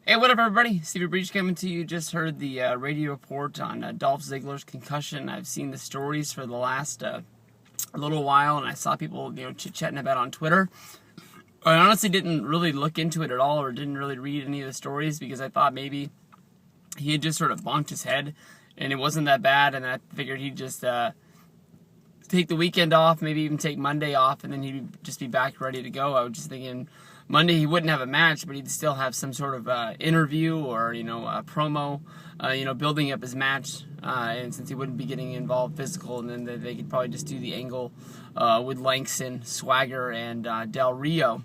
Hey, what up, everybody? Stevie Breach coming to you. Just heard the radio report on Dolph Ziggler's concussion. I've seen the stories for the last little while, and I saw people, chit-chatting about it on Twitter. I honestly didn't really look into it at all, or didn't really read any of the stories, because I thought maybe he had just sort of bonked his head, and it wasn't that bad, and I figured he'd just take the weekend off, maybe even take Monday off, and then he'd just be back ready to go. I was just thinking Monday he wouldn't have a match, but he'd still have some sort of interview or a promo, building up his match. And since he wouldn't be getting involved physical, and then they could probably just do the angle with Langston, Swagger, and Del Rio.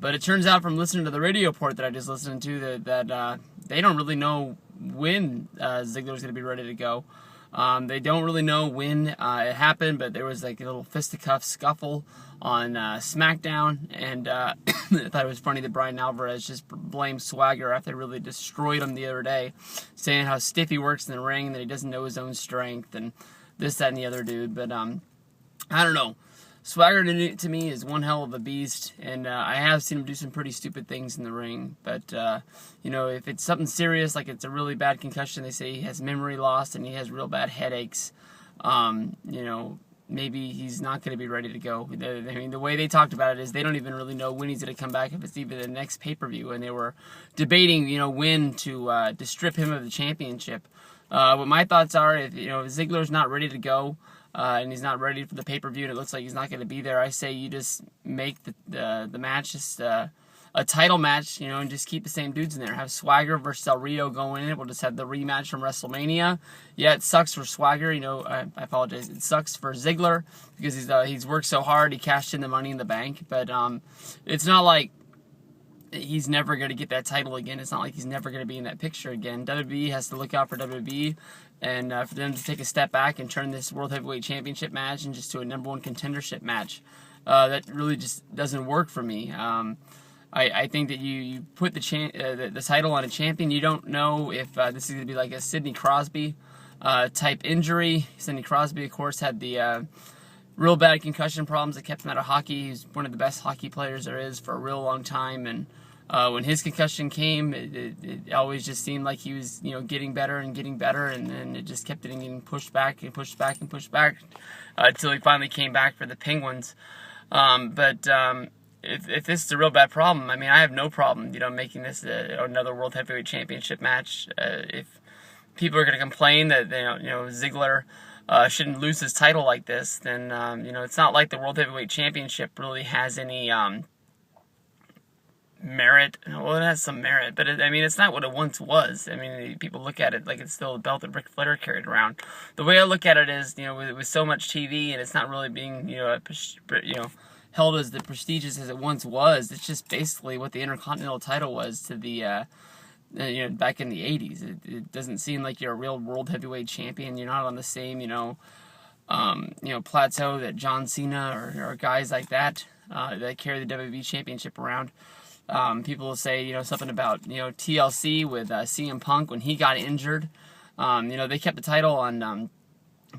But it turns out from listening to the radio report that I just listened to that they don't really know when Ziggler's going to be ready to go. They don't really know when it happened, but there was like a little fisticuff scuffle on SmackDown, and I thought it was funny that Bryan Alvarez just blamed Swagger after they really destroyed him the other day, saying how stiff he works in the ring, that he doesn't know his own strength, and this, that, and the other dude. But I don't know. Swagger to me is one hell of a beast, and I have seen him do some pretty stupid things in the ring. But, if it's something serious, like it's a really bad concussion, they say he has memory loss and he has real bad headaches, maybe he's not going to be ready to go. I mean, the way they talked about it is they don't even really know when he's going to come back, if it's even the next pay-per-view, and they were debating, when to strip him of the championship. What my thoughts are, if Ziggler's not ready to go, and he's not ready for the pay-per-view, and it looks like he's not going to be there, I say you just make the match just a title match, and just keep the same dudes in there. Have Swagger versus Del Rio go in it. We'll just have the rematch from WrestleMania. Yeah, it sucks for Swagger. I apologize. It sucks for Ziggler because he's worked so hard. He cashed in the Money in the Bank, but it's not like he's never going to get that title again. It's not like he's never going to be in that picture again. WWE has to look out for WWE, and for them to take a step back and turn this World Heavyweight Championship match into just to a number one contendership match. That really just doesn't work for me. I think that you put the title on a champion. You don't know if this is going to be like a Sidney Crosby type injury. Sidney Crosby, of course, had the real bad concussion problems that kept him out of hockey. He's one of the best hockey players there is for a real long time, and when his concussion came, it always just seemed like he was getting better, and then it just kept getting pushed back and pushed back and pushed back until he finally came back for the Penguins. If this is a real bad problem, I mean, I have no problem, making this another World Heavyweight Championship match. If people are going to complain that Ziggler shouldn't lose his title like this, then it's not like the World Heavyweight Championship really has any merit. Well, it has some merit, but it's not what it once was. I mean, people look at it like it's still a belt that Ric Flair carried around. The way I look at it is, with so much TV, and it's not really being held as the prestigious as it once was. It's just basically what the Intercontinental title was to the back in the 80s. It doesn't seem like you're a real World Heavyweight Champion. You're not on the same plateau that John Cena or guys like that that carry the WWE Championship around. People will say something about TLC with CM Punk when he got injured. They kept the title on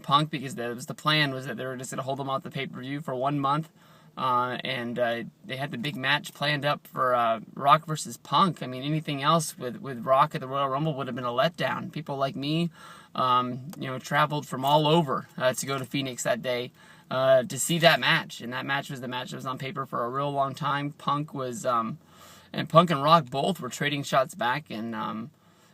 Punk because the plan was that they were just going to hold him off the pay-per-view for 1 month. And they had the big match planned up for Rock versus Punk. I mean, anything else with Rock at the Royal Rumble would have been a letdown. People like me, traveled from all over to go to Phoenix that day to see that match. And that match was the match that was on paper for a real long time. Punk and Rock both were trading shots back, and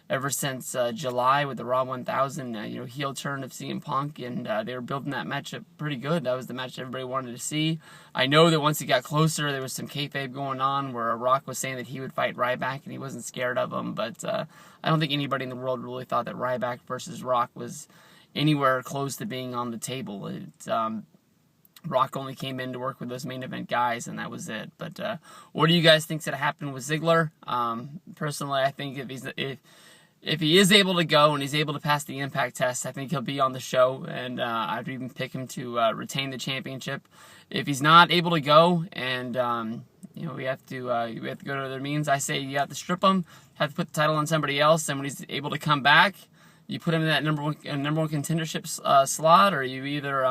ever since July with the Raw 1000, heel turn of CM Punk, and they were building that match up pretty good. That was the match everybody wanted to see. I know that once he got closer, there was some kayfabe going on where Rock was saying that he would fight Ryback and he wasn't scared of him, but I don't think anybody in the world really thought that Ryback versus Rock was anywhere close to being on the table. Rock only came in to work with those main event guys, and that was it. But what do you guys think's going to happen with Ziggler? Personally, I think if he is able to go and he's able to pass the impact test, I think he'll be on the show, and I'd even pick him to retain the championship. If he's not able to go, and we have to go to other means, I say you have to strip him, have to put the title on somebody else, and when he's able to come back, you put him in that number one contendership slot, or you either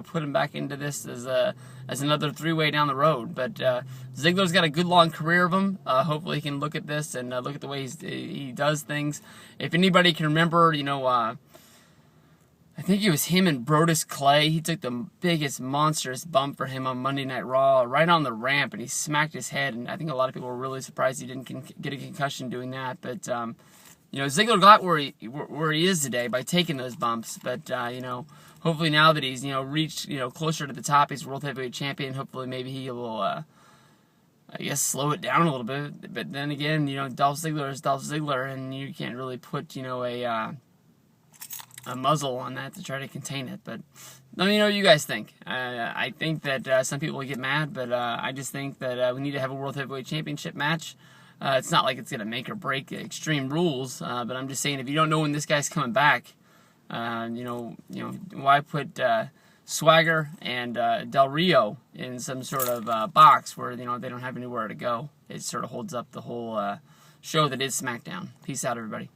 put him back into this as another three-way down the road. But Ziggler's got a good long career of him. Hopefully he can look at this and look at the way he does things. If anybody can remember, I think it was him and Brodus Clay. He took the biggest monstrous bump for him on Monday Night Raw right on the ramp, and he smacked his head. And I think a lot of people were really surprised he didn't get a concussion doing that. But Ziggler got where he is today by taking those bumps. But hopefully now that he's reached closer to the top, he's world heavyweight champion. Hopefully maybe he will slow it down a little bit. But then again, Dolph Ziggler is Dolph Ziggler, and you can't really put a muzzle on that to try to contain it. But let me know what you guys think. I think that some people will get mad, but I just think that we need to have a World Heavyweight Championship match. It's not like it's going to make or break Extreme Rules, but I'm just saying if you don't know when this guy's coming back, why put Swagger and Del Rio in some sort of box where they don't have anywhere to go? It sort of holds up the whole show that is SmackDown. Peace out, everybody.